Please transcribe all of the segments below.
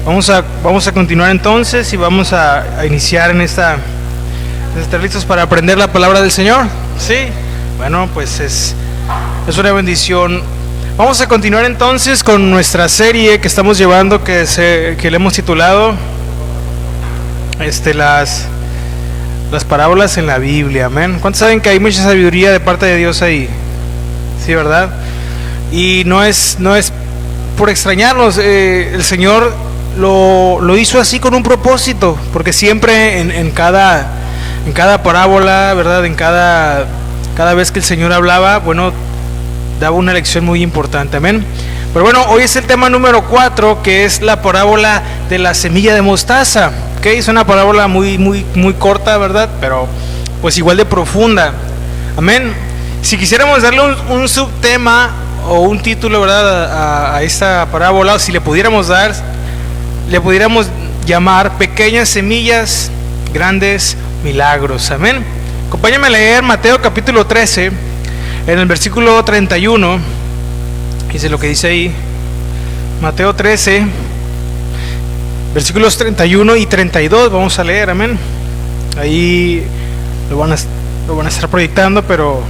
Vamos a continuar entonces y vamos a iniciar en esta. ¿Están listos para aprender la palabra del Señor? Sí. Bueno, pues es una bendición. Vamos a continuar entonces con nuestra serie que estamos llevando, que le hemos titulado las parábolas en la Biblia. Amén. ¿Cuántos saben que hay mucha sabiduría de parte de Dios ahí? Sí, ¿verdad? Y no es por extrañarnos. El Señor lo hizo así con un propósito, porque siempre en cada parábola, ¿verdad? Cada vez que el Señor hablaba, bueno, daba una lección muy importante. Amén. Pero bueno, hoy es el tema número 4, que es la parábola de la semilla de mostaza. ¿Okay? Es una parábola muy, muy, muy corta, ¿verdad? Pero pues igual de profunda. Amén. Si quisiéramos darle un subtema o un título, ¿verdad? A esta parábola, o si le pudiéramos llamar pequeñas semillas, grandes milagros. Amén. Acompáñame a leer Mateo capítulo 13, en el versículo 31. Dice lo que dice ahí. Mateo 13, versículos 31 y 32. Vamos a leer, amén. Ahí lo van a estar proyectando, pero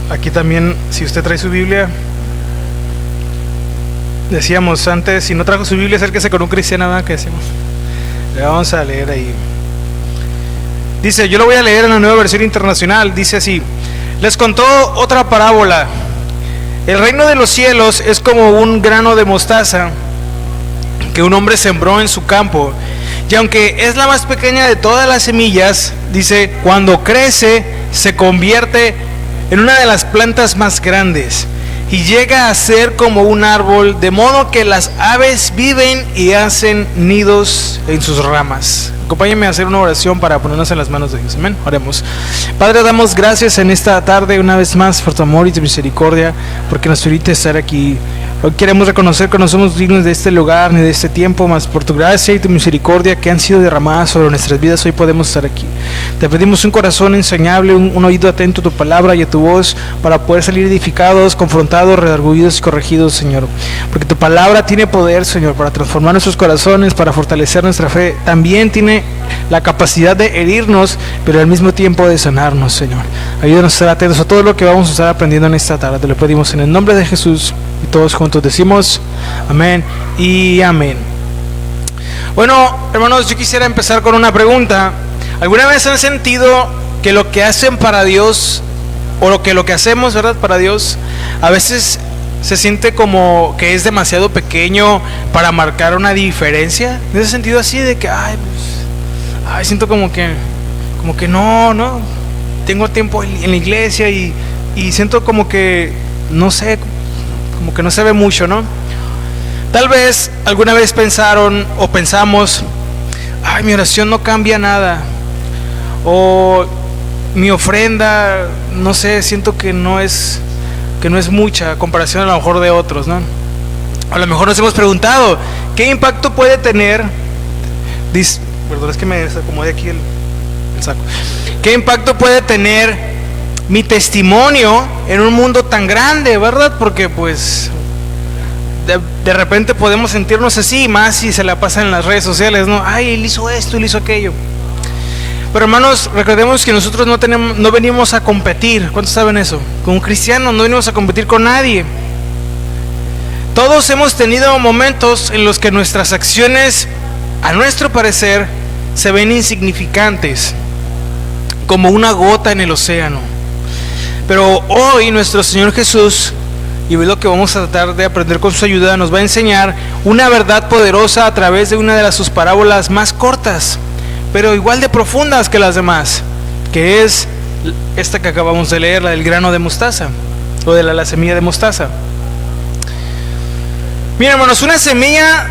aquí también, si usted trae su Biblia. Decíamos antes, si no trajo su Biblia, acérquese con un cristiano, ¿verdad? ¿Qué decimos? Le vamos a leer ahí. Dice, yo lo voy a leer en la Nueva Versión Internacional. Dice así: les contó otra parábola. El reino de los cielos es como un grano de mostaza que un hombre sembró en su campo. Y aunque es la más pequeña de todas las semillas, dice, cuando crece se convierte en una de las plantas más grandes y llega a ser como un árbol, de modo que las aves viven y hacen nidos en sus ramas. Acompáñenme a hacer una oración para ponernos en las manos de Dios. Amén. Oremos. Padre, damos gracias en esta tarde una vez más por tu amor y tu misericordia, porque nos permite estar aquí. Hoy queremos reconocer que no somos dignos de este lugar ni de este tiempo, mas por tu gracia y tu misericordia que han sido derramadas sobre nuestras vidas, hoy podemos estar aquí. Te pedimos un corazón enseñable, un oído atento a tu palabra y a tu voz, para poder salir edificados, confrontados, redarguidos y corregidos, Señor. Porque tu palabra tiene poder, Señor, para transformar nuestros corazones, para fortalecer nuestra fe. También tiene la capacidad de herirnos, pero al mismo tiempo de sanarnos, Señor. Ayúdanos a estar atentos a todo lo que vamos a estar aprendiendo en esta tarde. Te lo pedimos en el nombre de Jesús. Y todos juntos decimos amén y amén. Bueno, hermanos, yo quisiera empezar con una pregunta. ¿Alguna vez han sentido que lo que hacen para Dios, o lo que hacemos, ¿verdad?, para Dios, a veces se siente como que es demasiado pequeño para marcar una diferencia? ¿En ese sentido así de que, siento como que no tengo tiempo en la iglesia y siento como que, no sé, como que no se ve mucho, ¿no? Tal vez alguna vez pensaron o pensamos, mi oración no cambia nada, o mi ofrenda, no sé, siento que no es mucha a comparación a lo mejor de otros, ¿no? A lo mejor nos hemos preguntado, ¿qué impacto puede tener? Perdón, es que me desacomodé aquí el saco. ¿Qué impacto puede tener mi testimonio en un mundo tan grande, verdad? Porque pues de repente podemos sentirnos así, más si se la pasa en las redes sociales, ¿no? Él hizo esto, él hizo aquello. Pero hermanos, recordemos que nosotros no venimos a competir. ¿Cuántos saben eso? Como cristianos no venimos a competir con nadie. Todos hemos tenido momentos en los que nuestras acciones, a nuestro parecer, se ven insignificantes, como una gota en el océano. Pero hoy nuestro Señor Jesús, y es lo que vamos a tratar de aprender con su ayuda, nos va a enseñar una verdad poderosa a través de una de sus parábolas más cortas, pero igual de profundas que las demás, que es esta que acabamos de leer, la del grano de mostaza, o de la semilla de mostaza. Miren, hermanos, una semilla,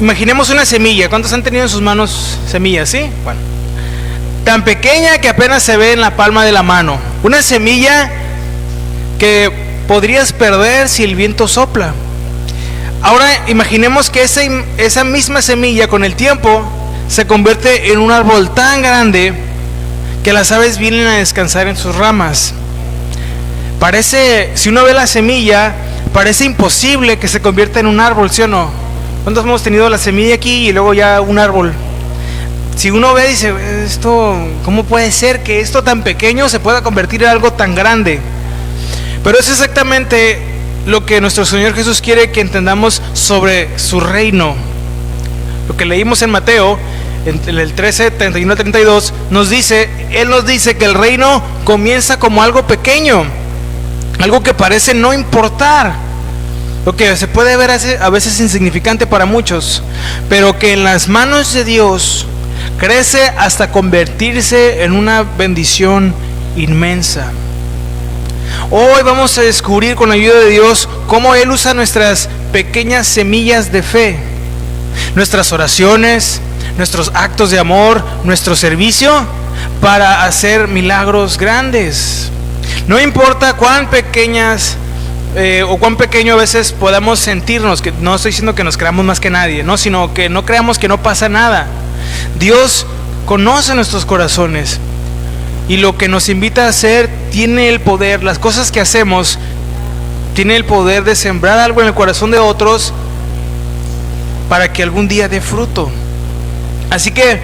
imaginemos una semilla. ¿Cuántos han tenido en sus manos semillas, sí? Bueno, tan pequeña que apenas se ve en la palma de la mano. Una semilla que podrías perder si el viento sopla. Ahora imaginemos que esa misma semilla con el tiempo se convierte en un árbol tan grande que las aves vienen a descansar en sus ramas. Parece, si uno ve la semilla, parece imposible que se convierta en un árbol, ¿sí o no? ¿Cuántos hemos tenido la semilla aquí y luego ya un árbol? Si uno ve, dice, esto, ¿cómo puede ser que esto tan pequeño se pueda convertir en algo tan grande? Pero es exactamente lo que nuestro Señor Jesús quiere que entendamos sobre su reino. Lo que leímos en Mateo, en el 13, 31 a 32, Él nos dice que el reino comienza como algo pequeño, algo que parece no importar, lo que se puede ver a veces insignificante para muchos, pero que en las manos de Dios crece hasta convertirse en una bendición inmensa. Hoy vamos a descubrir con la ayuda de Dios cómo Él usa nuestras pequeñas semillas de fe, nuestras oraciones, nuestros actos de amor, nuestro servicio, para hacer milagros grandes. No importa cuán pequeñas o cuán pequeño a veces podamos sentirnos, que no estoy diciendo que nos creamos más que nadie, no, sino que no creamos que no pasa nada. Dios conoce nuestros corazones y lo que nos invita a hacer tiene el poder, las cosas que hacemos tiene el poder de sembrar algo en el corazón de otros para que algún día dé fruto. Así que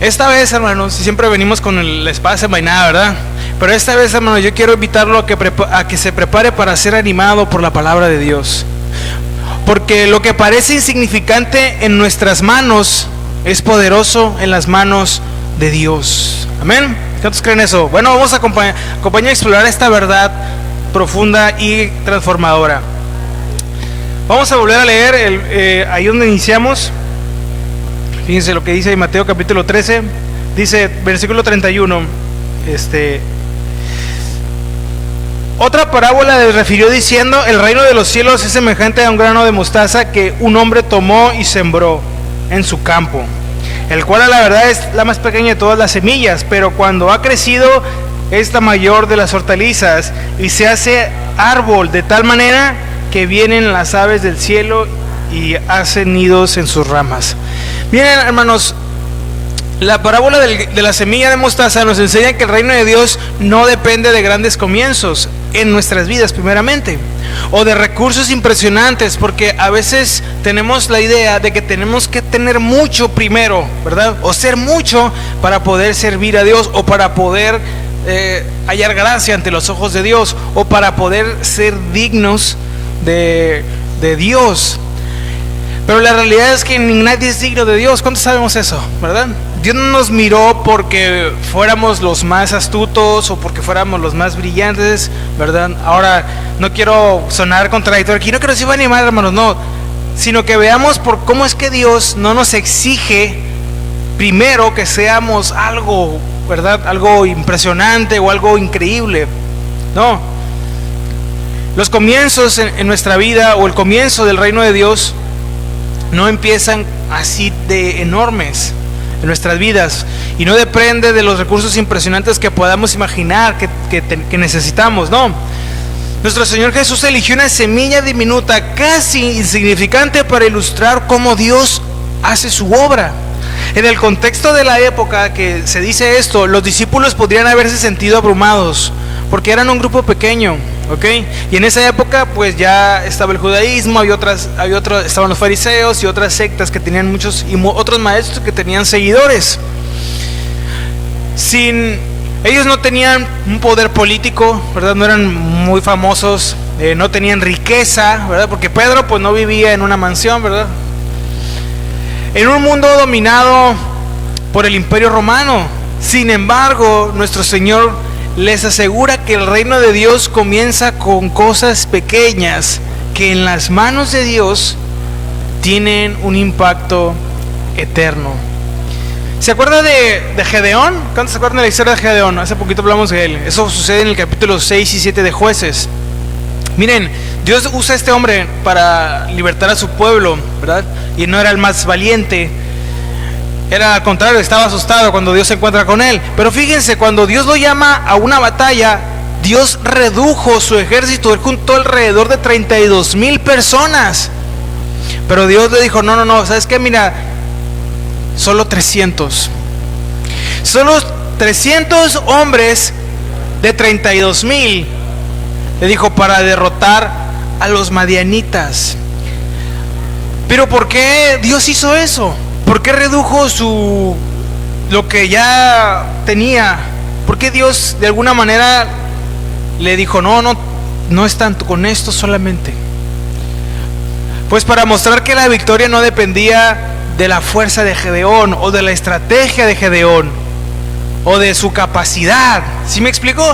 esta vez, hermanos, siempre venimos con la espada desenvainada, ¿verdad? Pero esta vez, hermanos, yo quiero invitarlo a que se prepare para ser animado por la palabra de Dios, porque lo que parece insignificante en nuestras manos es poderoso en las manos de Dios. Amén. ¿Cuántos creen eso? Bueno, vamos a acompañar a explorar esta verdad profunda y transformadora. Vamos a volver a leer ahí donde iniciamos. Fíjense lo que dice en Mateo capítulo 13. Dice, versículo 31. Otra parábola les refirió diciendo: el reino de los cielos es semejante a un grano de mostaza que un hombre tomó y sembró en su campo, el cual a la verdad es la más pequeña de todas las semillas, pero cuando ha crecido es la mayor de las hortalizas y se hace árbol de tal manera que vienen las aves del cielo y hacen nidos en sus ramas. Miren, hermanos, la parábola de la semilla de mostaza nos enseña que el reino de Dios no depende de grandes comienzos en nuestras vidas primeramente, o de recursos impresionantes, porque a veces tenemos la idea de que tenemos que tener mucho primero, ¿verdad? O ser mucho para poder servir a Dios, o para poder hallar gracia ante los ojos de Dios, o para poder ser dignos de Dios. Pero la realidad es que nadie es digno de Dios. ¿Cuántos sabemos eso, verdad? Dios no nos miró porque fuéramos los más astutos o porque fuéramos los más brillantes, ¿verdad? Ahora, no quiero sonar contradictorio aquí, no quiero decir, van a animar, hermanos, no, sino que veamos por cómo es que Dios no nos exige primero que seamos algo, ¿verdad? Algo impresionante o algo increíble. No. Los comienzos en nuestra vida, o el comienzo del reino de Dios, no empiezan así de enormes en nuestras vidas, y no depende de los recursos impresionantes que podamos imaginar que necesitamos. No, nuestro Señor Jesús eligió una semilla diminuta, casi insignificante, para ilustrar cómo Dios hace su obra. En el contexto de la época que se dice esto, los discípulos podrían haberse sentido abrumados porque eran un grupo pequeño, ¿ok? Y en esa época pues ya estaba el judaísmo, estaban los fariseos y otras sectas que tenían otros maestros que tenían seguidores. Ellos no tenían un poder político, ¿verdad? No eran muy famosos, no tenían riqueza, ¿verdad? Porque Pedro pues no vivía en una mansión, ¿verdad? En un mundo dominado por el Imperio Romano. Sin embargo, nuestro Señor les asegura que el reino de Dios comienza con cosas pequeñas que en las manos de Dios tienen un impacto eterno. ¿Se acuerda de Gedeón? ¿Cuántos se acuerdan de la historia de Gedeón? Hace poquito hablamos de él. Eso sucede en el capítulo 6 y 7 de Jueces. Miren, Dios usa a este hombre para libertar a su pueblo, ¿verdad? Y no era el más valiente. Era al contrario, estaba asustado cuando Dios se encuentra con él. Pero fíjense, cuando Dios lo llama a una batalla, Dios redujo su ejército. Él juntó alrededor de 32,000 personas. Pero Dios le dijo, no, ¿sabes qué? Mira, solo 300. Solo 300 hombres de 32,000. Le dijo, para derrotar a los madianitas. Pero ¿por qué Dios hizo eso? ¿Por qué redujo lo que ya tenía? ¿Por qué Dios de alguna manera le dijo, no es tanto con esto solamente? Pues para mostrar que la victoria no dependía de la fuerza de Gedeón o de la estrategia de Gedeón o de su capacidad, ¿sí me explicó?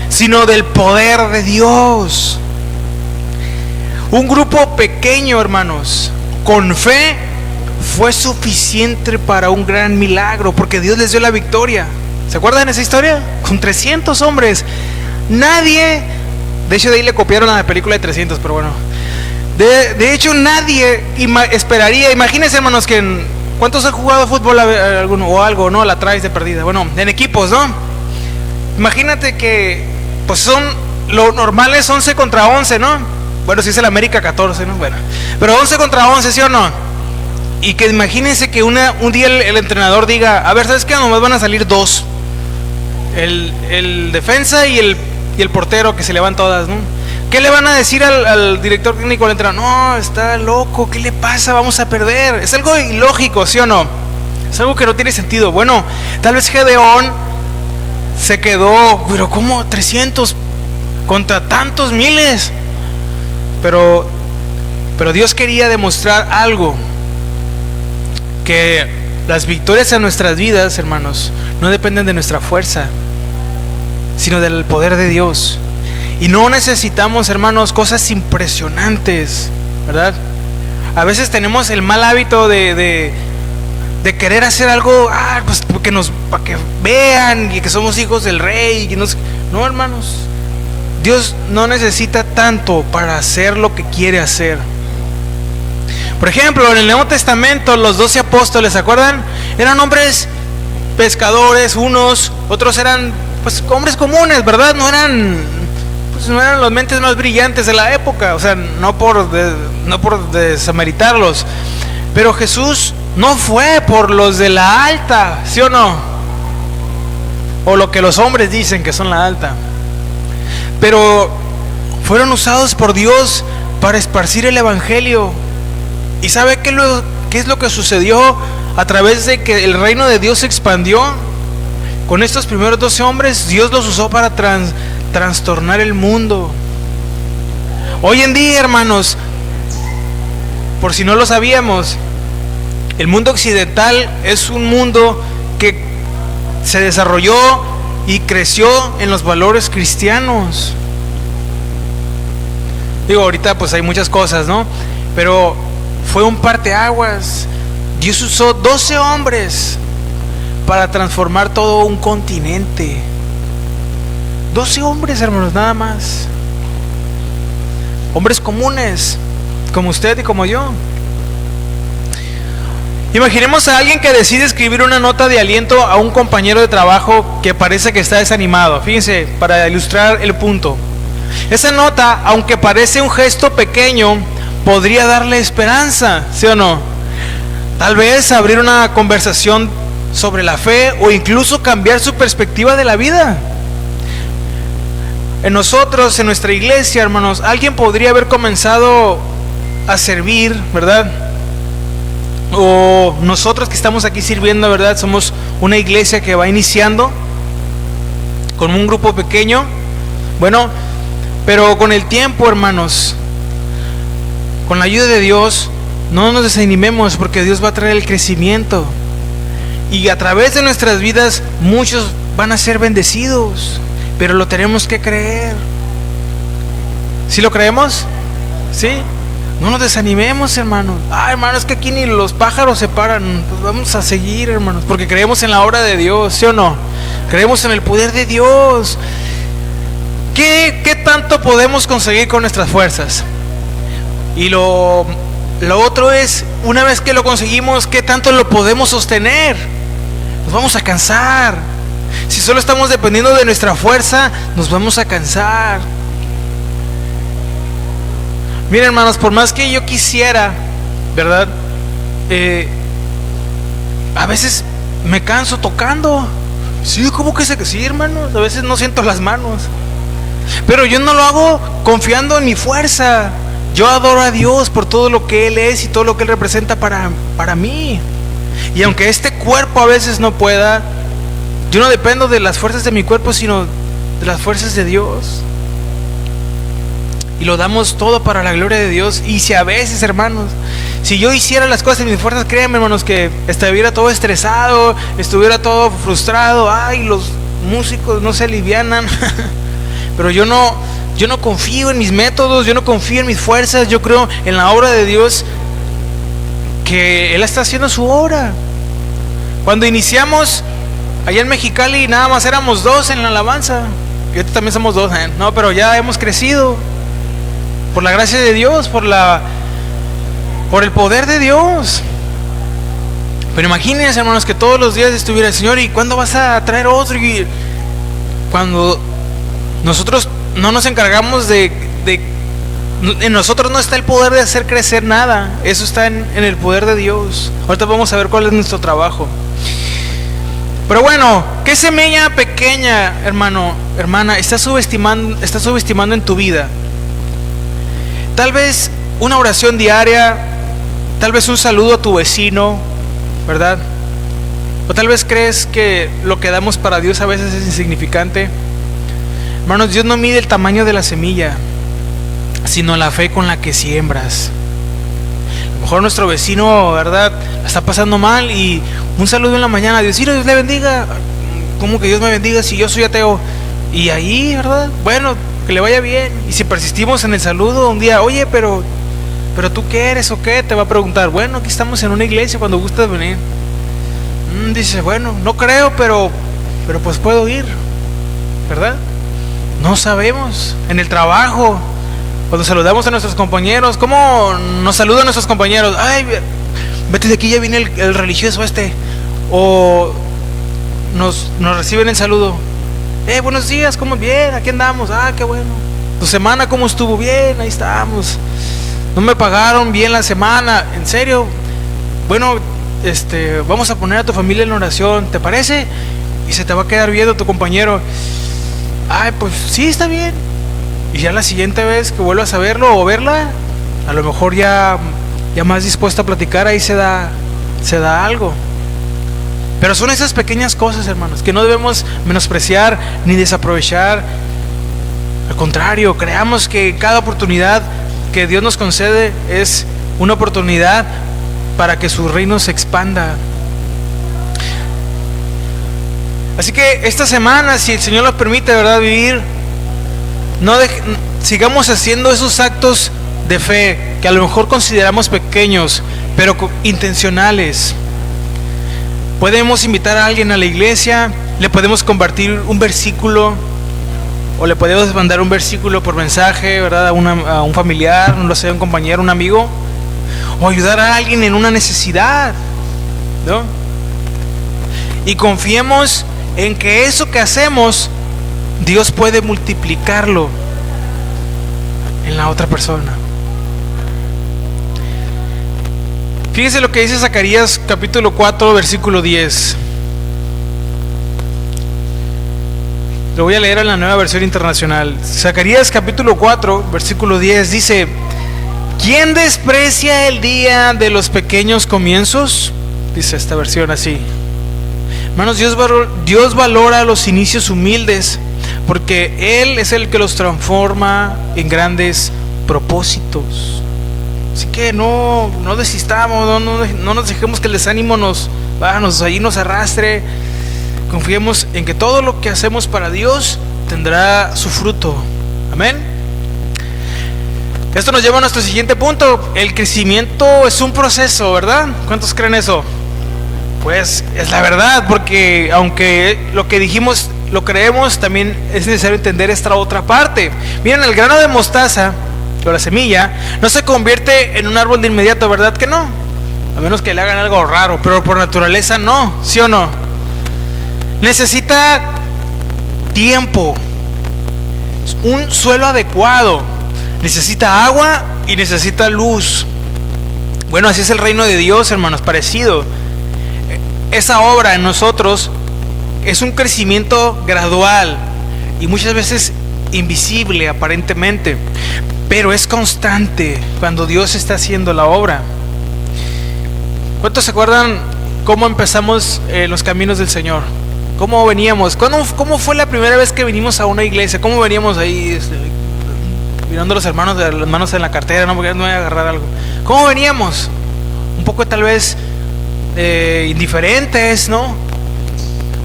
Sino del poder de Dios. Un grupo pequeño, hermanos, con fe fue suficiente para un gran milagro, porque Dios les dio la victoria. ¿Se acuerdan de esa historia? Con 300 hombres. Nadie, de hecho de ahí le copiaron a la película de 300, pero bueno. De hecho nadie esperaría, imagínense, hermanos, que ¿cuántos han jugado fútbol alguno o algo, no? La traes de perdida, bueno, en equipos, ¿no? Imagínate que pues lo normal es 11 contra 11, ¿no? Bueno, si es el América 14, ¿no? Bueno, pero 11 contra 11, ¿sí o no? Y que imagínense que un día el entrenador diga, a ver, ¿sabes qué? Nomás van a salir dos, el defensa y el portero, que se le van todas, ¿no? ¿Qué le van a decir al director técnico, al entrenador? No, está loco, ¿qué le pasa? Vamos a perder. Es algo ilógico, ¿sí o no? Es algo que no tiene sentido. Bueno, tal vez Gedeón se quedó, pero ¿cómo 300 contra tantos miles? Pero Dios quería demostrar algo, que las victorias en nuestras vidas, hermanos, no dependen de nuestra fuerza, sino del poder de Dios. Y no necesitamos, hermanos, cosas impresionantes, ¿verdad? A veces tenemos el mal hábito de querer hacer algo, pues para que vean y que somos hijos del rey. No, hermanos, Dios no necesita tanto para hacer lo que quiere hacer. Por ejemplo, en el Nuevo Testamento, los 12 apóstoles, ¿se acuerdan? Eran hombres pescadores, otros eran pues hombres comunes, ¿verdad? No eran las mentes más brillantes de la época, o sea, no por desameritarlos. Pero Jesús no fue por los de la alta, ¿sí o no? O lo que los hombres dicen que son la alta. Pero fueron usados por Dios para esparcir el evangelio. ¿Y sabe qué es lo que sucedió a través de que el reino de Dios se expandió? Con estos primeros 12 hombres, Dios los usó para trastornar el mundo. Hoy en día, hermanos, por si no lo sabíamos, el mundo occidental es un mundo que se desarrolló y creció en los valores cristianos. Digo, ahorita pues hay muchas cosas, ¿no? Pero fue un parteaguas. Dios usó 12 hombres para transformar todo un continente. 12 hombres, hermanos, nada más. Hombres comunes, como usted y como yo. Imaginemos a alguien que decide escribir una nota de aliento a un compañero de trabajo que parece que está desanimado. Fíjense, para ilustrar el punto. Esa nota, aunque parece un gesto pequeño, podría darle esperanza, ¿sí o no? Tal vez abrir una conversación sobre la fe o incluso cambiar su perspectiva de la vida. En nosotros, en nuestra iglesia, hermanos, alguien podría haber comenzado a servir, ¿verdad? O nosotros que estamos aquí sirviendo, ¿verdad? Somos una iglesia que va iniciando con un grupo pequeño. Bueno, pero con el tiempo, hermanos, con la ayuda de Dios, no nos desanimemos, porque Dios va a traer el crecimiento. Y a través de nuestras vidas muchos van a ser bendecidos, pero lo tenemos que creer. ¿Sí lo creemos? ¿Sí? No nos desanimemos, hermanos. Hermanos, es que aquí ni los pájaros se paran. Pues vamos a seguir, hermanos, porque creemos en la obra de Dios, ¿sí o no? Creemos en el poder de Dios. ¿Qué tanto podemos conseguir con nuestras fuerzas? Y lo otro es, una vez que lo conseguimos, ¿qué tanto lo podemos sostener? Nos vamos a cansar. Si solo estamos dependiendo de nuestra fuerza, nos vamos a cansar. Miren, hermanos, por más que yo quisiera, ¿verdad? A veces me canso tocando. Sí, ¿cómo que sí, hermanos? A veces no siento las manos. Pero yo no lo hago confiando en mi fuerza. Yo adoro a Dios por todo lo que Él es y todo lo que Él representa para mí. Y aunque este cuerpo a veces no pueda, yo no dependo de las fuerzas de mi cuerpo, sino de las fuerzas de Dios. Y lo damos todo para la gloria de Dios. Y si a veces, hermanos, si yo hiciera las cosas en mis fuerzas, créanme, hermanos, que estuviera todo estresado, estuviera todo frustrado. Ay, los músicos no se alivianan. Pero yo no confío en mis métodos, yo no confío en mis fuerzas. Yo creo en la obra de Dios, que Él está haciendo su obra. Cuando iniciamos allá en Mexicali, nada más éramos 2 en la alabanza. Y ahorita también somos 2, no, pero ya hemos crecido por la gracia de Dios, por el poder de Dios. Pero imagínense, hermanos, que todos los días estuviera el Señor, ¿y cuándo vas a traer otro? Y cuando nosotros no nos encargamos en nosotros no está el poder de hacer crecer nada. Eso está en el poder de Dios. Ahorita vamos a ver cuál es nuestro trabajo. Pero bueno, ¿qué semilla pequeña, hermano, hermana, estás subestimando en tu vida? Tal vez una oración diaria, tal vez un saludo a tu vecino, ¿verdad? O tal vez crees que lo que damos para Dios a veces es insignificante. Hermanos, Dios no mide el tamaño de la semilla, sino la fe con la que siembras. A lo mejor nuestro vecino, ¿verdad?, la está pasando mal, y un saludo en la mañana, Dios le bendiga. ¿Cómo que Dios me bendiga si yo soy ateo? Y ahí, ¿verdad? Bueno, que le vaya bien. Y si persistimos en el saludo un día, oye, pero ¿tú qué eres o qué? Te va a preguntar. Bueno, aquí estamos en una iglesia, cuando gustas venir. Dice, bueno, no creo, pero pues puedo ir, ¿verdad? No sabemos. En el trabajo, cuando saludamos a nuestros compañeros, ¿cómo nos saludan nuestros compañeros? Ay, vete de aquí, ya viene el religioso este. O nos reciben el saludo. Buenos días, ¿cómo? Bien, aquí andamos. Ah, qué bueno. ¿Tu semana cómo estuvo? Bien, ahí estamos. No me pagaron bien la semana. ¿En serio? Bueno, vamos a poner a tu familia en oración, ¿te parece? Y se te va a quedar viendo tu compañero. Ay, pues sí, está bien. Y ya la siguiente vez que vuelvas a verlo o verla, a lo mejor ya más dispuesto a platicar, ahí se da algo. Pero son esas pequeñas cosas, hermanos, que no debemos menospreciar ni desaprovechar. Al contrario, creamos que cada oportunidad que Dios nos concede es una oportunidad para que su reino se expanda. Así que esta semana, si el Señor nos permite, ¿verdad?, vivir, sigamos haciendo esos actos de fe que a lo mejor consideramos pequeños, pero intencionales. Podemos invitar a alguien a la iglesia, le podemos compartir un versículo, o le podemos mandar un versículo por mensaje, ¿verdad?, a un familiar, no lo sé, un compañero, un amigo, o ayudar a alguien en una necesidad, ¿no? Y confiemos en que eso que hacemos, Dios puede multiplicarlo en la otra persona. Fíjese lo que dice Zacarías capítulo 4 versículo 10. Lo voy a leer en la Nueva Versión Internacional. Zacarías capítulo 4 versículo 10 dice: ¿quién desprecia el día de los pequeños comienzos? Dice esta versión así. Hermanos, Dios valora los inicios humildes, porque Él es el que los transforma en grandes propósitos. Así que no desistamos, no nos dejemos que el desánimo nos arrastre. Confiemos en que todo lo que hacemos para Dios tendrá su fruto. Amén. Esto nos lleva a nuestro siguiente punto. El crecimiento es un proceso, ¿verdad? ¿Cuántos creen eso? Pues es la verdad, porque aunque lo que dijimos lo creemos, también es necesario entender esta otra parte. Miren, el grano de mostaza, o la semilla, no se convierte en un árbol de inmediato, ¿verdad que no? A menos que le hagan algo raro, pero por naturaleza no, ¿sí o no? Necesita tiempo, un suelo adecuado, necesita agua y necesita luz. Bueno, así es el reino de Dios, hermanos, parecido. Esa obra en nosotros es un crecimiento gradual, y muchas veces invisible aparentemente, pero es constante cuando Dios está haciendo la obra. ¿Cuántos se acuerdan cómo empezamos los caminos del Señor? ¿Cómo veníamos? ¿Cómo fue la primera vez que vinimos a una iglesia? ¿Cómo veníamos ahí mirando a los hermanos de las manos en la cartera? No, porque no voy a agarrar algo. ¿Cómo veníamos? Un poco tal vez indiferentes, ¿no?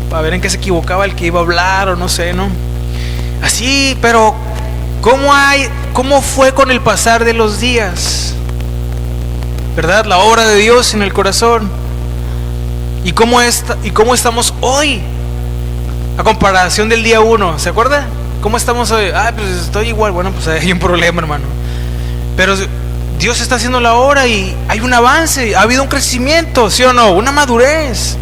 Para ver en qué se equivocaba el que iba a hablar o no sé, ¿no? Así, pero ¿cómo fue con el pasar de los días? ¿Verdad? La obra de Dios en el corazón. ¿Y cómo estamos hoy? A comparación del día 1, ¿se acuerda? ¿Cómo estamos hoy? Pues estoy igual. Bueno, pues hay un problema, hermano. Pero Dios está haciendo la obra y hay un avance, ha habido un crecimiento, ¿sí o no? Una madurez.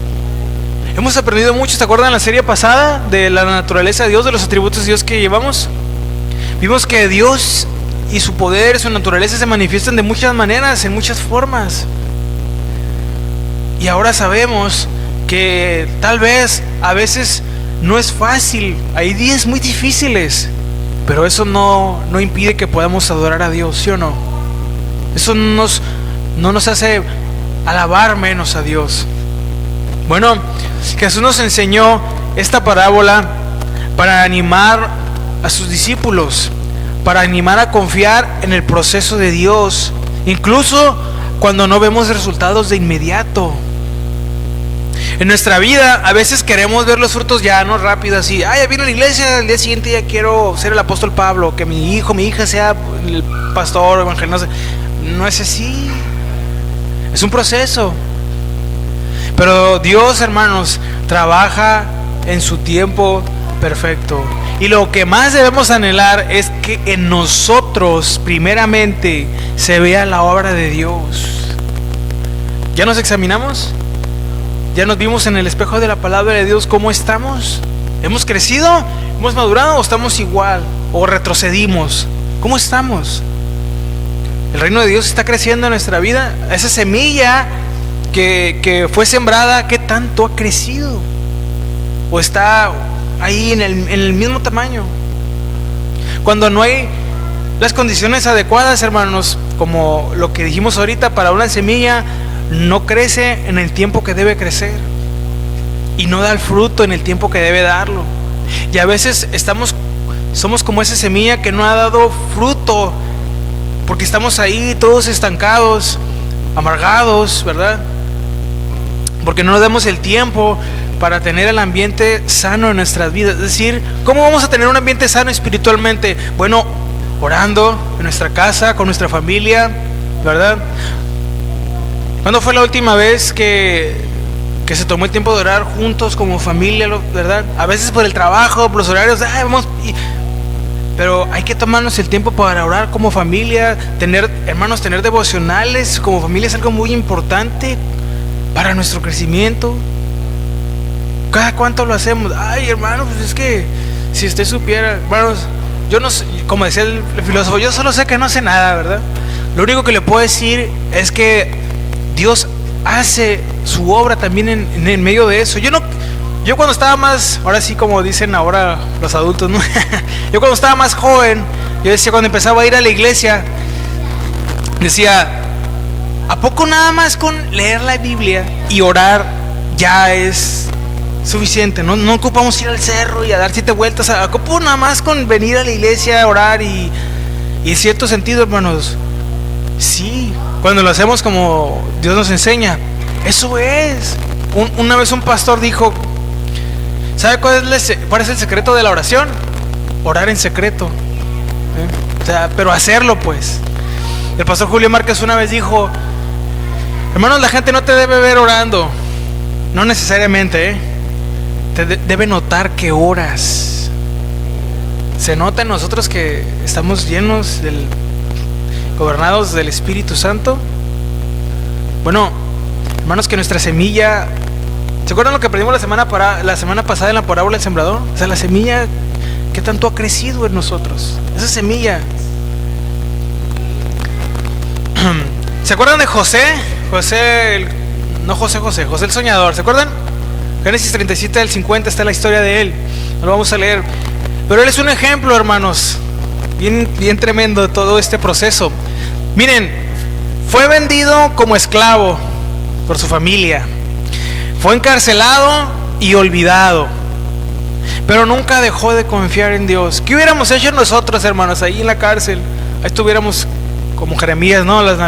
Hemos aprendido mucho. ¿Se acuerdan la serie pasada de la naturaleza de Dios, de los atributos de Dios que llevamos? Vimos que Dios y su poder, su naturaleza se manifiestan de muchas maneras, en muchas formas. Y ahora sabemos que tal vez a veces no es fácil, hay días muy difíciles, pero eso no impide que podamos adorar a Dios, ¿sí o no? Eso no nos hace alabar menos a Dios. Bueno, Jesús nos enseñó esta parábola para animar a sus discípulos, para animar a confiar en el proceso de Dios, incluso cuando no vemos resultados de inmediato. En nuestra vida a veces queremos ver los frutos ya, no rápido, así, ya vine a la iglesia, el día siguiente ya quiero ser el apóstol Pablo, que mi hija sea el pastor, evangelista. No es así, es un proceso. Pero Dios, hermanos, trabaja en su tiempo perfecto. Y lo que más debemos anhelar es que en nosotros primeramente se vea la obra de Dios. ¿Ya nos examinamos? ¿Ya nos vimos en el espejo de la palabra de Dios cómo estamos? ¿Hemos crecido? ¿Hemos madurado o estamos igual? ¿O retrocedimos? ¿Cómo estamos? El reino de Dios está creciendo en nuestra vida. Esa semilla que fue sembrada, ¿qué tanto ha crecido? ¿O está ahí en el mismo tamaño? Cuando no hay las condiciones adecuadas, hermanos, como lo que dijimos ahorita, para una semilla no crece en el tiempo que debe crecer y no da el fruto en el tiempo que debe darlo. Y a veces somos como esa semilla que no ha dado fruto porque estamos ahí todos estancados, amargados, ¿verdad? Porque no nos damos el tiempo para tener el ambiente sano en nuestras vidas. Es decir, ¿cómo vamos a tener un ambiente sano espiritualmente? Bueno, orando en nuestra casa, con nuestra familia, ¿verdad? ¿Cuándo fue la última vez que se tomó el tiempo de orar juntos como familia, verdad? A veces por el trabajo, por los horarios, pero hay que tomarnos el tiempo para orar como familia, tener devocionales como familia es algo muy importante para nuestro crecimiento. ¿Cada cuánto lo hacemos? Hermano, pues es que si usted supiera, hermanos, yo no sé, como decía el filósofo, yo solo sé que no sé nada, ¿verdad? Lo único que le puedo decir es que Dios hace su obra también en medio de eso. Yo cuando estaba más, ahora sí como dicen ahora los adultos, ¿no? Yo cuando estaba más joven, yo decía, cuando empezaba a ir a la iglesia, decía, ¿a poco nada más con leer la Biblia y orar ya es suficiente? No ocupamos ir al cerro y a dar 7 vueltas. ¿A poco nada más con venir a la iglesia a orar? Y en cierto sentido, hermanos, sí, cuando lo hacemos como Dios nos enseña, eso es. Una vez un pastor dijo, ¿sabe cuál es el secreto de la oración? Orar en secreto. O sea, pero hacerlo pues. El pastor Julio Márquez una vez dijo, hermanos, la gente no te debe ver orando. No necesariamente, te debe notar que oras. Se nota en nosotros que estamos llenos gobernados del Espíritu Santo. Bueno, hermanos, que nuestra semilla, ¿se acuerdan lo que aprendimos la semana pasada en la parábola del sembrador? O sea, la semilla, ¿qué tanto ha crecido en nosotros? Esa semilla. ¿Se acuerdan de José el soñador? ¿Se acuerdan? Génesis 37 del 50 está la historia de él. Lo vamos a leer. Pero él es un ejemplo, hermanos, bien tremendo de todo este proceso. Miren, fue vendido como esclavo por su familia, fue encarcelado y olvidado, pero nunca dejó de confiar en Dios. ¿Qué hubiéramos hecho nosotros, hermanos, ahí en la cárcel? Ahí estuviéramos como Jeremías, ¿no? Las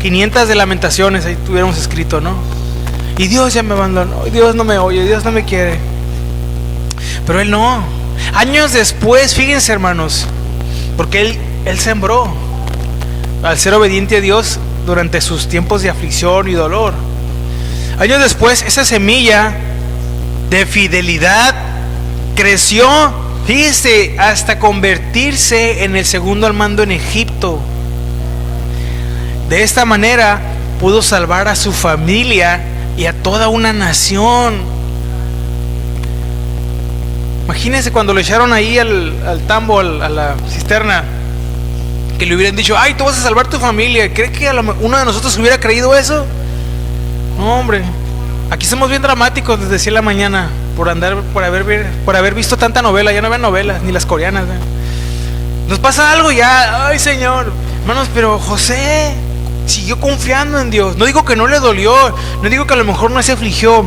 500 de lamentaciones, ahí tuviéramos escrito, ¿no? Y Dios ya me abandonó, Dios no me oye, Dios no me quiere. Pero él no. Años después, fíjense, hermanos, porque él sembró, al ser obediente a Dios durante sus tiempos de aflicción y dolor. Años después, esa semilla de fidelidad creció, fíjese, hasta convertirse en el segundo al mando en Egipto. De esta manera pudo salvar a su familia y a toda una nación. Imagínense cuando lo echaron ahí al tambo, a la cisterna, que le hubieran dicho: ay, tú vas a salvar tu familia. ¿Cree que uno de nosotros hubiera creído eso? No, hombre. Aquí somos bien dramáticos desde 10 de la mañana por haber visto tanta novela. Ya no vean novelas, ni las coreanas, ¿eh? Nos pasa algo ya, ay, Señor. Hermanos, pero José siguió confiando en Dios. No digo que no le dolió, no digo que a lo mejor no se afligió.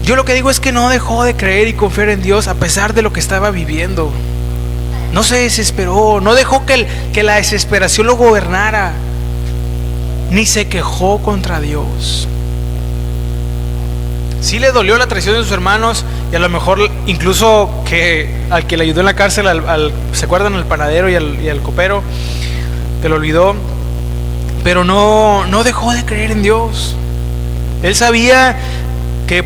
Yo lo que digo es que no dejó de creer y confiar en Dios a pesar de lo que estaba viviendo. No se desesperó, no dejó que la desesperación lo gobernara, ni se quejó contra Dios. Sí le dolió la traición de sus hermanos, y a lo mejor incluso que al que le ayudó en la cárcel, ¿se acuerdan? Al panadero y al copero, que lo olvidó. Pero no dejó de creer en Dios. Él sabía que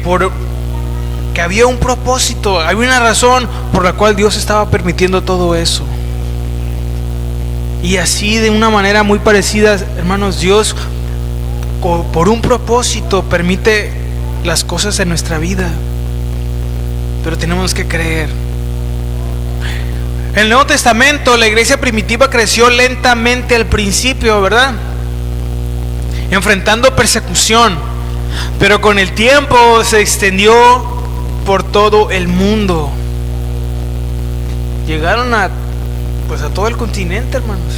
había un propósito, había una razón por la cual Dios estaba permitiendo todo eso. Y así, de una manera muy parecida, hermanos, Dios por un propósito permite las cosas en nuestra vida, pero tenemos que creer. En el Nuevo Testamento, la iglesia primitiva creció lentamente al principio, ¿verdad? Enfrentando persecución, pero con el tiempo se extendió por todo el mundo. Llegaron a todo el continente, hermanos,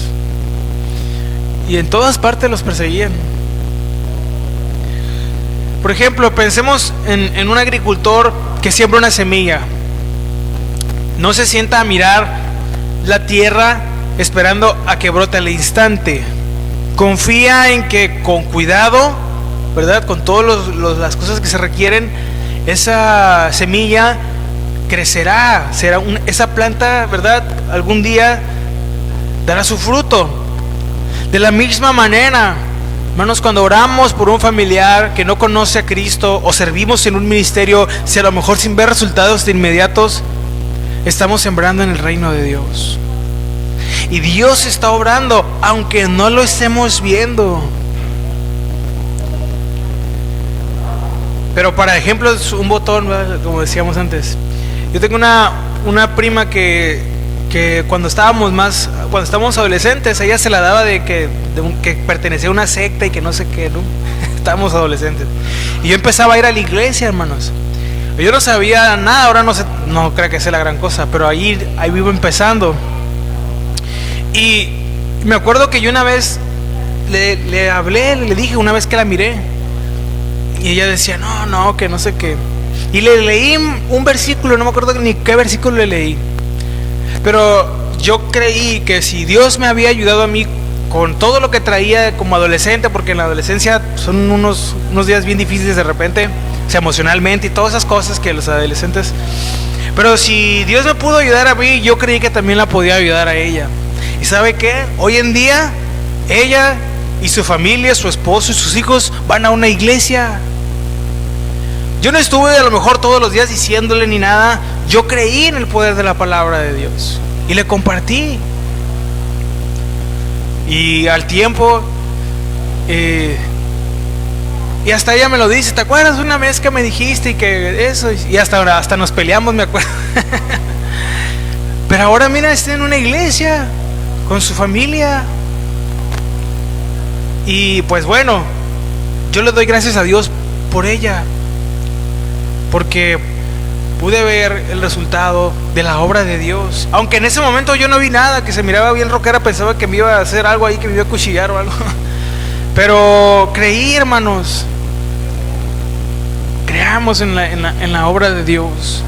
y en todas partes los perseguían. Por ejemplo, pensemos en un agricultor que siembra una semilla. No se sienta a mirar la tierra esperando a que brote al instante. Confía en que con cuidado, ¿verdad?, con todas las cosas que se requieren, esa semilla crecerá, esa planta, ¿verdad?, algún día dará su fruto. De la misma manera, hermanos, cuando oramos por un familiar que no conoce a Cristo, o servimos en un ministerio, si a lo mejor sin ver resultados de inmediatos, estamos sembrando en el reino de Dios. Y Dios está obrando, aunque no lo estemos viendo. Pero para ejemplo, es un botón, ¿verdad?, como decíamos antes. Yo tengo una prima que cuando estábamos adolescentes, ella se la daba de que pertenecía a una secta y que no sé qué, ¿no? Estábamos adolescentes. Y yo empezaba a ir a la iglesia, hermanos. Yo no sabía nada, ahora no creo que sea la gran cosa, pero ahí vivo empezando. Y me acuerdo que yo una vez le hablé, le dije una vez que la miré, y ella decía, no, que no sé qué. Y le leí un versículo, no me acuerdo ni qué versículo le leí, pero yo creí que si Dios me había ayudado a mí con todo lo que traía como adolescente, porque en la adolescencia son unos días bien difíciles de repente, o sea, emocionalmente y todas esas cosas que los adolescentes, pero si Dios me pudo ayudar a mí, yo creí que también la podía ayudar a ella. ¿Y sabe qué? Hoy en día ella y su familia, su esposo y sus hijos van a una iglesia. Yo no estuve a lo mejor todos los días diciéndole ni nada. Yo creí en el poder de la palabra de Dios y le compartí. Y al tiempo y hasta ella me lo dice, ¿te acuerdas una vez que me dijiste y que eso? Y hasta nos peleamos, me acuerdo. Pero ahora mira, está en una iglesia con su familia. Y pues bueno, yo le doy gracias a Dios por ella, porque pude ver el resultado de la obra de Dios. Aunque en ese momento yo no vi nada, que se miraba bien rockera, pensaba que me iba a hacer algo ahí, que me iba a cuchillar o algo. Pero creí, hermanos. Creamos en la obra de Dios.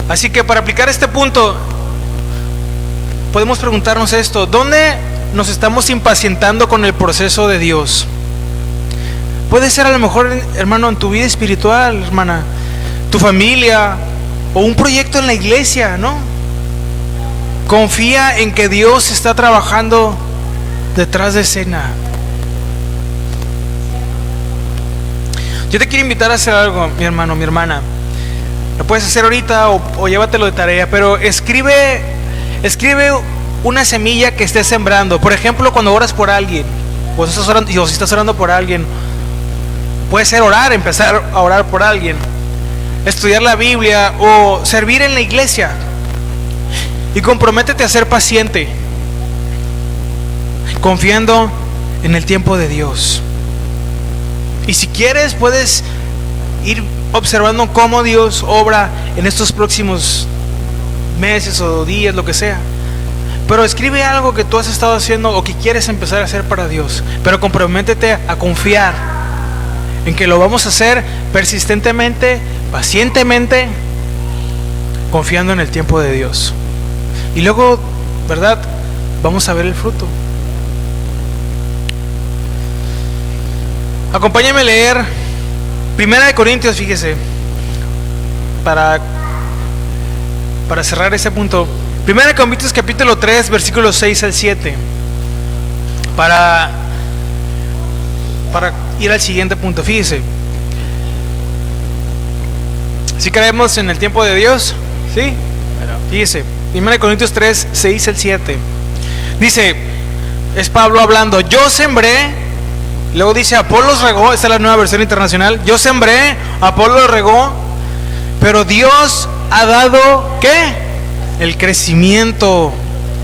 Así que para aplicar este punto, podemos preguntarnos esto: ¿dónde nos estamos impacientando con el proceso de Dios? Puede ser a lo mejor, hermano, en tu vida espiritual, hermana, tu familia o un proyecto en la iglesia, ¿no? Confía en que Dios está trabajando detrás de escena. Yo te quiero invitar a hacer algo, mi hermano, mi hermana. Lo puedes hacer ahorita o llévatelo de tarea, pero escribe una semilla que estés sembrando. Por ejemplo, cuando oras por alguien, o si estás orando por alguien, puede ser orar, empezar a orar por alguien, estudiar la Biblia o servir en la iglesia. Y comprométete a ser paciente, confiando en el tiempo de Dios. Y si quieres, puedes ir observando cómo Dios obra en estos próximos meses o días, lo que sea. Pero escribe algo que tú has estado haciendo o que quieres empezar a hacer para Dios. Pero comprométete a confiar en que lo vamos a hacer persistentemente, pacientemente, confiando en el tiempo de Dios. Y luego, ¿verdad?, vamos a ver el fruto. Acompáñame a leer 1 Corintios, fíjese, para cerrar ese punto. 1 Corintios capítulo 3, versículos 6 al 7. Para ir al siguiente punto, fíjese. ¿Sí creemos en el tiempo de Dios? ¿Sí? Fíjese, 1 Corintios 3, 6 al 7. Dice, es Pablo hablando: yo sembré. Luego dice, Apolos regó. Esta es la nueva versión internacional. Yo sembré, Apolos regó, pero Dios ha dado, ¿qué? El crecimiento.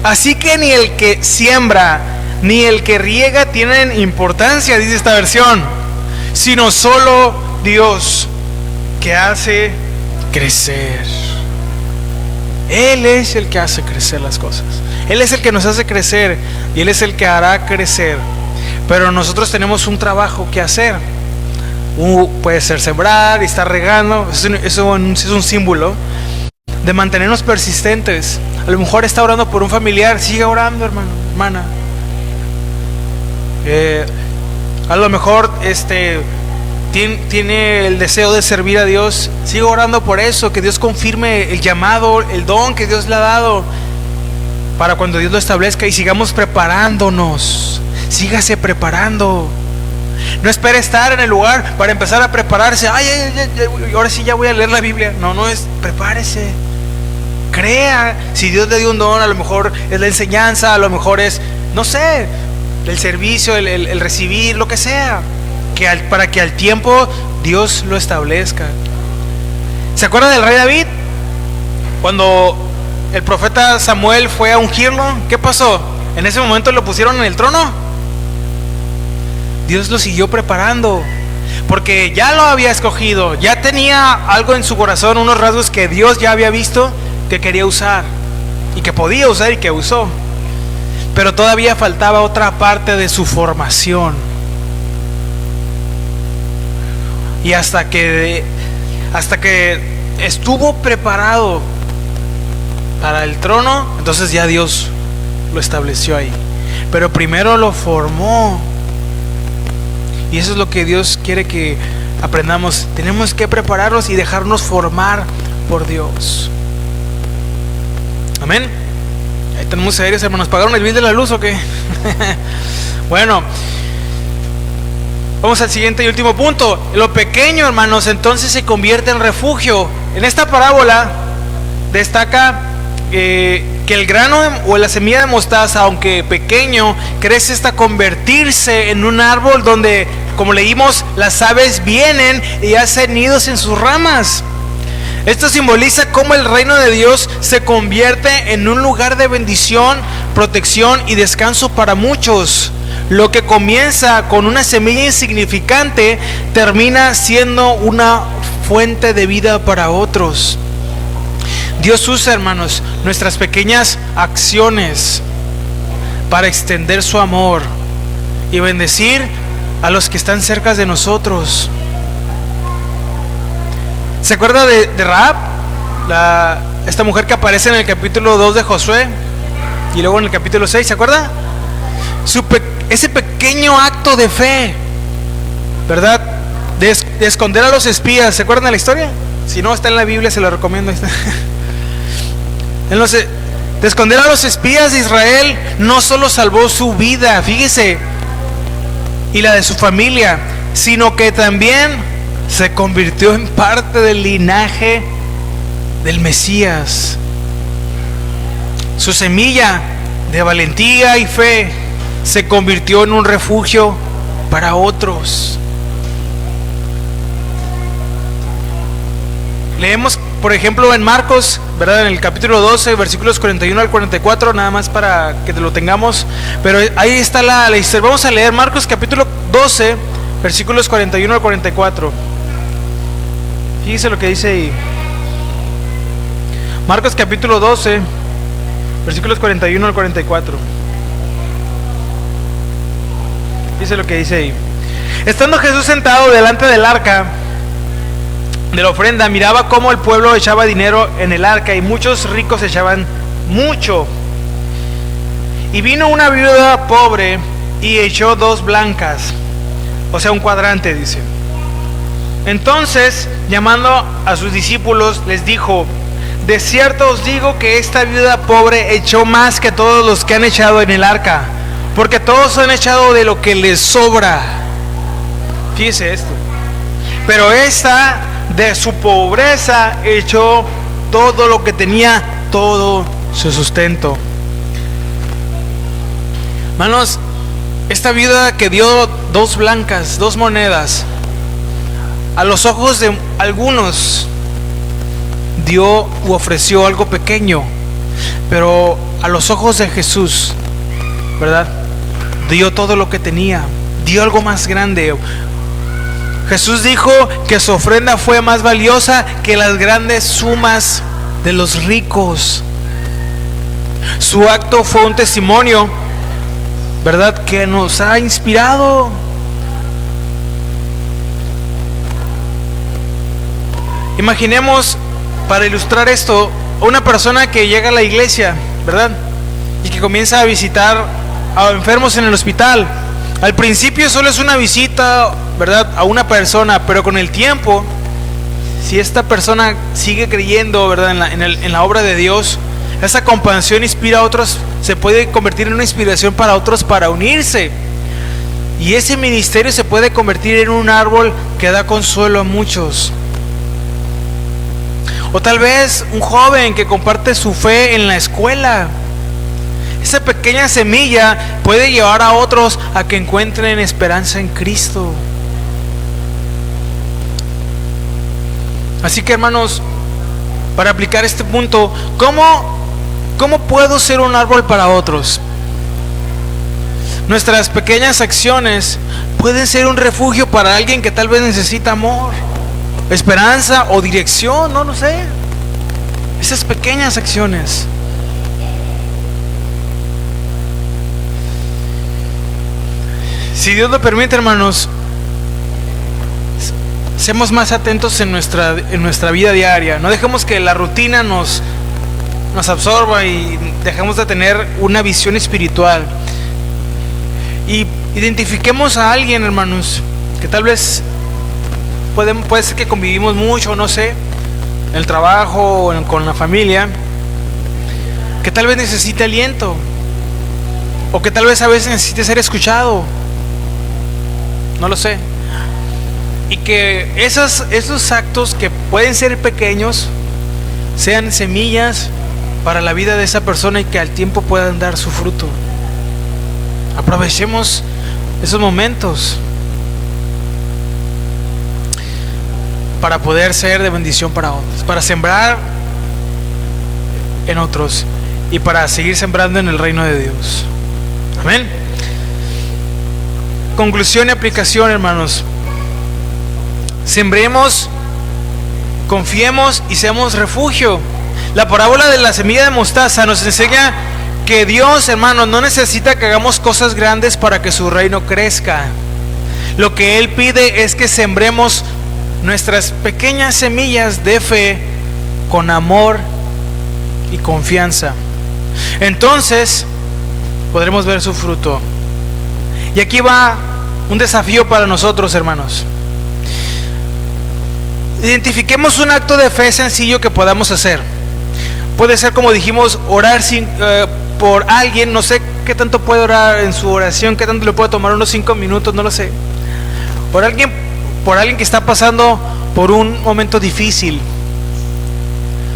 Así que ni el que siembra ni el que riega tienen importancia, dice esta versión, sino solo Dios, que hace crecer. Él es el que hace crecer las cosas. Él es el que nos hace crecer y Él es el que hará crecer. Pero nosotros tenemos un trabajo que hacer. Puede ser sembrar y estar regando. Eso es un símbolo de mantenernos persistentes. A lo mejor está orando por un familiar, siga orando, hermano, hermana. A lo mejor tiene el deseo de servir a Dios, siga orando por eso, que Dios confirme el llamado, el don que Dios le ha dado, para cuando Dios lo establezca. Y sigamos preparándonos. Sígase preparando. No espere estar en el lugar para empezar a prepararse. Ahora sí ya voy a leer la Biblia. No es, prepárese. Crea. Si Dios le dio un don, a lo mejor es la enseñanza, a lo mejor es, no sé, el servicio, el recibir, lo que sea, para que al tiempo Dios lo establezca. ¿Se acuerdan del rey David? Cuando el profeta Samuel fue a ungirlo, ¿qué pasó? En ese momento lo pusieron en el trono. Dios lo siguió preparando, porque ya lo había escogido, ya tenía algo en su corazón, unos rasgos que Dios ya había visto que quería usar y que podía usar y que usó. Pero todavía faltaba otra parte de su formación. Y hasta que estuvo preparado para el trono, entonces ya Dios lo estableció ahí. Pero primero lo formó. Y eso es lo que Dios quiere que aprendamos. Tenemos que prepararnos y dejarnos formar por Dios. Amén. Ahí tenemos serios, hermanos. ¿Pagaron el bill de la luz o qué? Bueno, vamos al siguiente y último punto. Lo pequeño, hermanos, entonces se convierte en refugio. En esta parábola destaca que el grano o la semilla de mostaza, aunque pequeño, crece hasta convertirse en un árbol donde, como leímos, las aves vienen y hacen nidos en sus ramas. Esto simboliza cómo el reino de Dios se convierte en un lugar de bendición, protección y descanso para muchos. Lo que comienza con una semilla insignificante termina siendo una fuente de vida para otros. Dios usa, hermanos, nuestras pequeñas acciones para extender su amor y bendecir a los que están cerca de nosotros. ¿Se acuerda de Rahab? Esta mujer que aparece en el capítulo 2 de Josué y luego en el capítulo 6, ¿se acuerda? Ese pequeño acto de fe, ¿verdad? De esconder a los espías. ¿Se acuerdan de la historia? Si no, está en la Biblia, se lo recomiendo. De esconder a los espías de Israel, no solo salvó su vida, fíjese, y la de su familia, sino que también se convirtió en parte del linaje del Mesías. Su semilla de valentía y fe se convirtió en un refugio para otros. Leemos, por ejemplo, en Marcos, ¿verdad? En el capítulo 12, versículos 41 al 44, nada más para que lo tengamos. Pero ahí está la historia. Vamos a leer Marcos capítulo 12, versículos 41 al 44. Fíjese lo que dice ahí. Marcos capítulo 12, versículos 41 al 44. Dice lo que dice ahí. Estando Jesús sentado delante del arca de la ofrenda, miraba cómo el pueblo echaba dinero en el arca, y muchos ricos echaban mucho. Y vino una viuda pobre y echó 2 blancas, o sea, un cuadrante, dice. Entonces, llamando a sus discípulos, les dijo: de cierto os digo que esta viuda pobre echó más que todos los que han echado en el arca, porque todos han echado de lo que les sobra. Fíjese esto. Pero esta, de su pobreza, echó todo lo que tenía, todo su sustento. Hermanos, esta viuda que dio 2 blancas, 2 monedas, a los ojos de algunos dio u ofreció algo pequeño, pero a los ojos de Jesús, ¿verdad?, dio todo lo que tenía, dio algo más grande. Jesús dijo que su ofrenda fue más valiosa que las grandes sumas de los ricos. Su acto fue un testimonio, ¿verdad?, que nos ha inspirado. Imaginemos, para ilustrar esto, una persona que llega a la iglesia, ¿verdad?, y que comienza a visitar a enfermos en el hospital. Al principio solo es una visita, ¿verdad?, a una persona, pero con el tiempo, si esta persona sigue creyendo, ¿verdad?, en la obra de Dios, esa compasión inspira a otros, se puede convertir en una inspiración para otros para unirse. Y ese ministerio se puede convertir en un árbol que da consuelo a muchos. O tal vez un joven que comparte su fe en la escuela. Esa pequeña semilla puede llevar a otros a que encuentren esperanza en Cristo. Así que, hermanos, para aplicar este punto, ¿cómo puedo ser un árbol para otros? Nuestras pequeñas acciones pueden ser un refugio para alguien que tal vez necesita amor, esperanza o dirección, no lo sé. Esas pequeñas acciones. Si Dios lo permite, hermanos, seamos más atentos en nuestra vida diaria. No dejemos que la rutina nos absorba y dejemos de tener una visión espiritual. Y identifiquemos a alguien, hermanos, que tal vez puede ser que convivimos mucho, no sé, en el trabajo o con la familia, que tal vez necesite aliento, o que tal vez a veces necesite ser escuchado, no lo sé. Y que esos actos que pueden ser pequeños sean semillas para la vida de esa persona y que al tiempo puedan dar su fruto. Aprovechemos esos momentos para poder ser de bendición para otros, para sembrar en otros y para seguir sembrando en el reino de Dios. Amén. Conclusión y aplicación, hermanos. Sembremos Confiemos y seamos refugio. La parábola de la semilla de mostaza nos enseña que Dios, hermanos, no necesita que hagamos cosas grandes para que su reino crezca. Lo que Él pide es que sembremos nuestras pequeñas semillas de fe con amor y confianza. Entonces podremos ver su fruto. Y aquí va un desafío para nosotros, hermanos. Identifiquemos un acto de fe sencillo que podamos hacer. Puede ser, como dijimos, orar por alguien. No sé qué tanto puede orar en su oración, qué tanto le puede tomar, unos 5 minutos, no lo sé. Por alguien que está pasando por un momento difícil.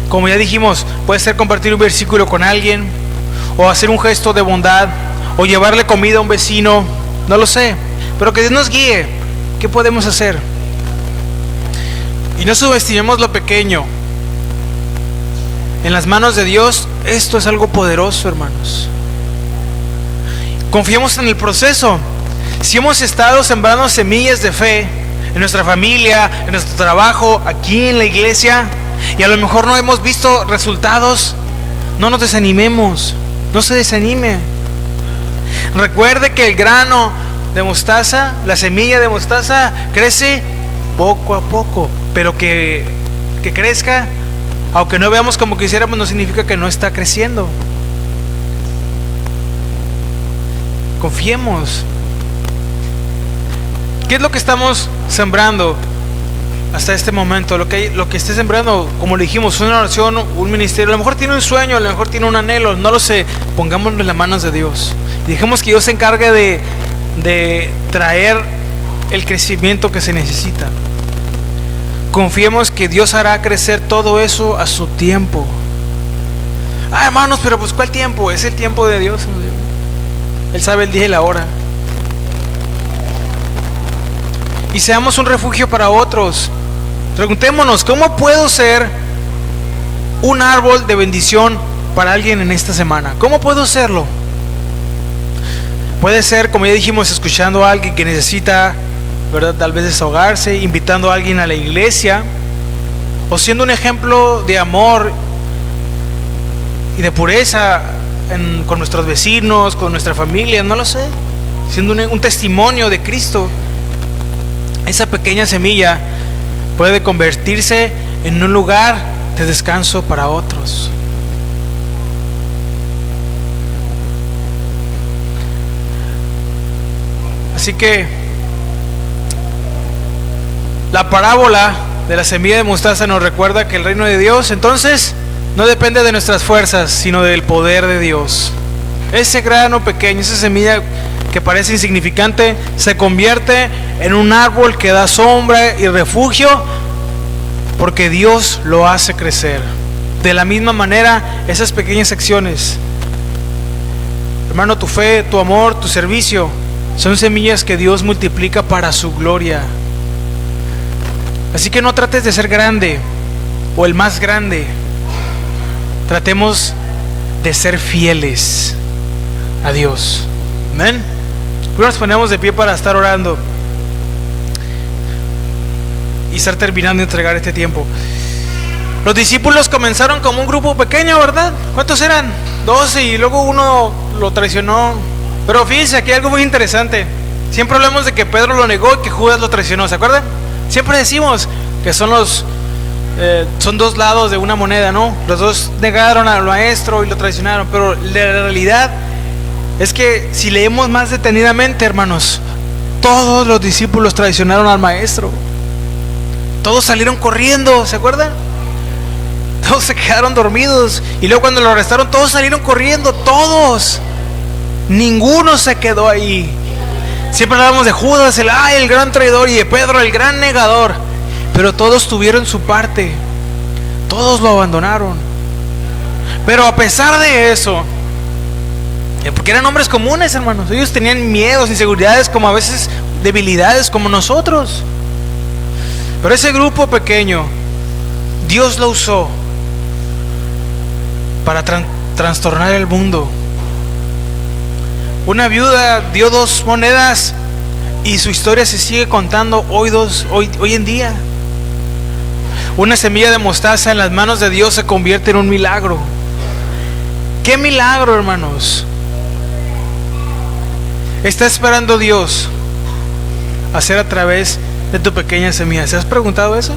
Como ya dijimos, puede ser compartir un versículo con alguien, o hacer un gesto de bondad, o llevarle comida a un vecino, no lo sé, pero que Dios nos guíe. ¿Qué podemos hacer? Y no subestimemos lo pequeño. En las manos de Dios, esto es algo poderoso, hermanos. Confiemos en el proceso. Si hemos estado sembrando semillas de fe en nuestra familia, en nuestro trabajo, aquí en la iglesia, y a lo mejor no hemos visto resultados, no nos desanimemos. No se desanime. Recuerde que el grano de mostaza, la semilla de mostaza, crece poco a poco, pero que crezca, aunque no veamos como quisiéramos, no significa que no está creciendo. Confiemos. ¿Qué es lo que estamos sembrando hasta este momento? Lo que esté sembrando, como le dijimos, una oración, un ministerio. A lo mejor tiene un sueño, a lo mejor tiene un anhelo, no lo sé. Pongámoslo en las manos de Dios y dejemos que Dios se encargue de traer el crecimiento que se necesita. Confiemos que Dios hará crecer todo eso a su tiempo. Hermanos, pero pues ¿cuál tiempo? Es el tiempo de Dios. Él sabe el día y la hora. Y seamos un refugio para otros. Preguntémonos, ¿cómo puedo ser un árbol de bendición para alguien en esta semana? ¿Cómo puedo serlo? Puede ser, como ya dijimos, escuchando a alguien que necesita, ¿verdad?, tal vez desahogarse, invitando a alguien a la iglesia, o siendo un ejemplo de amor y de pureza con nuestros vecinos, con nuestra familia, no lo sé, siendo un testimonio de Cristo. Esa pequeña semilla puede convertirse en un lugar de descanso para otros. Así que la parábola de la semilla de mostaza nos recuerda que el reino de Dios entonces no depende de nuestras fuerzas, sino del poder de Dios. Ese grano pequeño, esa semilla que parece insignificante, se convierte en un árbol que da sombra y refugio, porque Dios lo hace crecer. De la misma manera, esas pequeñas acciones, hermano, tu fe, tu amor, tu servicio, son semillas que Dios multiplica para su gloria. Así que no trates de ser grande o el más grande. Tratemos de ser fieles a Dios. Amén. Nos ponemos de pie para estar orando y estar terminando de entregar este tiempo. Los discípulos comenzaron como un grupo pequeño, ¿verdad? ¿Cuántos eran? 12, y luego uno lo traicionó. Pero fíjense, aquí hay algo muy interesante. Siempre hablamos de que Pedro lo negó y que Judas lo traicionó, ¿se acuerdan? Siempre decimos que son dos lados de una moneda, ¿no? Los dos negaron al maestro y lo traicionaron, pero la realidad es que si leemos más detenidamente, hermanos, todos los discípulos traicionaron al maestro. Todos salieron corriendo, ¿se acuerdan? Todos se quedaron dormidos, y luego cuando lo arrestaron todos salieron corriendo, todos. Ninguno se quedó ahí. Siempre hablábamos de Judas, el gran traidor, y de Pedro, el gran negador, pero todos tuvieron su parte. Todos lo abandonaron. Pero a pesar de eso, porque eran hombres comunes, hermanos, ellos tenían miedos, inseguridades, como a veces debilidades como nosotros. Pero ese grupo pequeño, Dios lo usó para trastornar el mundo. Una viuda dio 2 monedas y su historia se sigue contando hoy en día. Una semilla de mostaza en las manos de Dios se convierte en un milagro. ¿Qué milagro, hermanos está esperando Dios hacer a través de tu pequeña semilla? ¿Se has preguntado eso?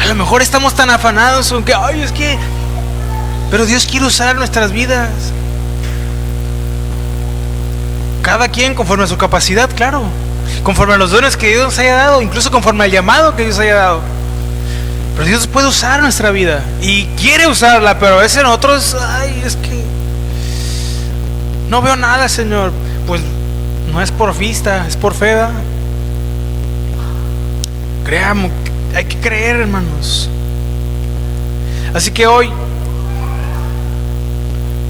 A lo mejor estamos tan afanados con que, pero Dios quiere usar nuestras vidas. Cada quien conforme a su capacidad, claro, conforme a los dones que Dios nos haya dado, incluso conforme al llamado que Dios haya dado. Pero Dios puede usar nuestra vida y quiere usarla, pero a veces nosotros, es que no veo nada, Señor. Pues no es por vista, es por fe, ¿verdad? Creamos, hay que creer, hermanos. Así que hoy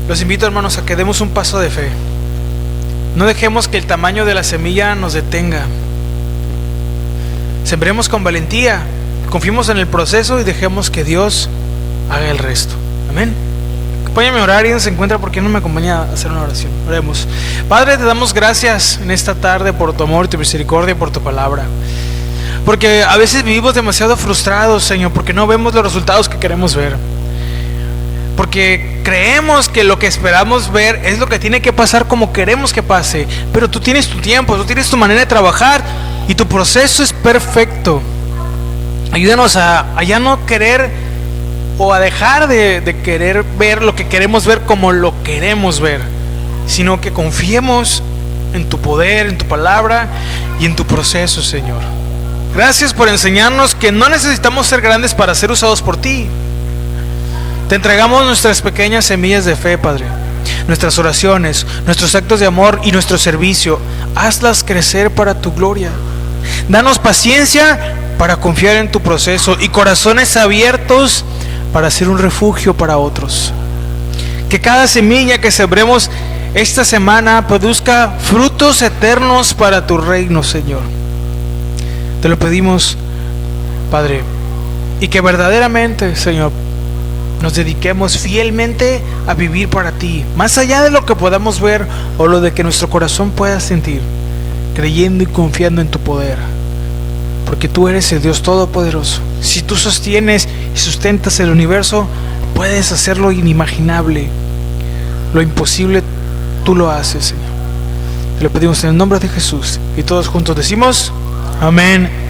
los invito, hermanos, a que demos un paso de fe. No dejemos que el tamaño de la semilla nos detenga. Sembremos con valentía, confiemos en el proceso y dejemos que Dios haga el resto. Amén. Acompáñame a orar. ¿Alguien se encuentra? ¿Por qué no me acompaña a hacer una oración? Oremos. Padre, te damos gracias en esta tarde por tu amor, tu misericordia, por tu palabra. Porque a veces vivimos demasiado frustrados, Señor, porque no vemos los resultados que queremos ver. Porque creemos que lo que esperamos ver es lo que tiene que pasar como queremos que pase. Pero tú tienes tu tiempo, tú tienes tu manera de trabajar y tu proceso es perfecto. Ayúdanos a ya no querer o a dejar de querer ver lo que queremos ver como lo queremos ver, sino que confiemos en tu poder, en tu palabra y en tu proceso, Señor. Gracias por enseñarnos que no necesitamos ser grandes para ser usados por ti. Te entregamos nuestras pequeñas semillas de fe, Padre, nuestras oraciones, nuestros actos de amor y nuestro servicio. Hazlas crecer para tu gloria. Danos paciencia para confiar en tu proceso y corazones abiertos para ser un refugio para otros. Que cada semilla que sembremos esta semana produzca frutos eternos para tu reino, Señor. Te lo pedimos, Padre, y que verdaderamente, Señor, nos dediquemos fielmente a vivir para ti, más allá de lo que podamos ver o lo de que nuestro corazón pueda sentir, creyendo y confiando en tu poder, porque tú eres el Dios Todopoderoso. Si tú sostienes y sustentas el universo, puedes hacer lo inimaginable, lo imposible tú lo haces, Señor. Te lo pedimos en el nombre de Jesús y todos juntos decimos amén.